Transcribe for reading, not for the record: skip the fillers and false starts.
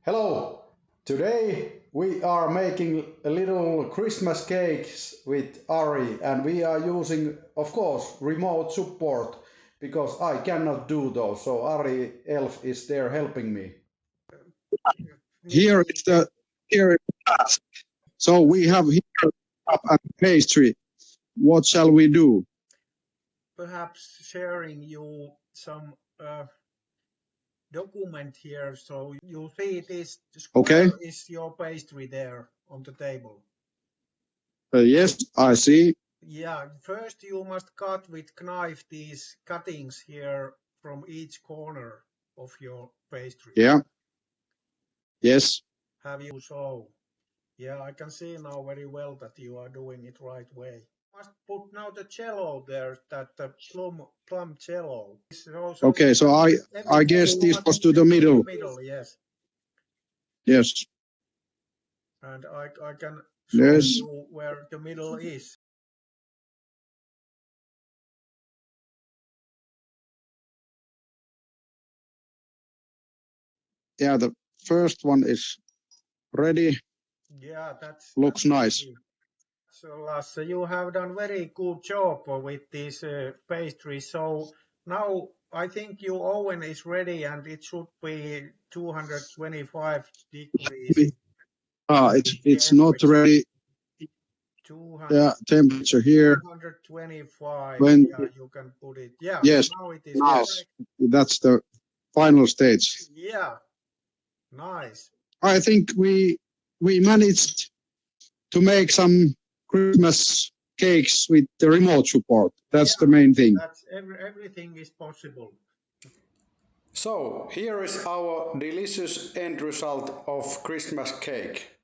Hello! Today we are making a little Christmas cakes with Ari and we are using, of course, remote support because I cannot do those. So Ari Elf is there helping me. Here is the task. So we have here cup and pastry. What shall we do? Perhaps sharing you some document here, so you see this square is your pastry there on the table. Yes, I see. Yeah, first you must cut with knife these cuttings here from each corner of your pastry. Yeah. Yes. Have you so? Yeah, I can see now very well that you are doing it right way. Must put now the jello there, that the plum jello. Okay, so I guess this was to the middle. Yes. Yes. And I can show Yes. you where the middle is. Yeah, the first one is ready. Yeah, looks nice. So Lasse, you have done very good job with this pastry. So now I think your oven is ready and it should be 225 degrees. It's not ready. 200, Yeah, temperature here. 225. When yeah, you can put it. Yeah. yes, Now it is. yes, that's the final stage. Yeah. Nice. I think we managed to make some Christmas cakes with the remote support. That's the main thing. That's everything is possible. So here is our delicious end result of Christmas cake.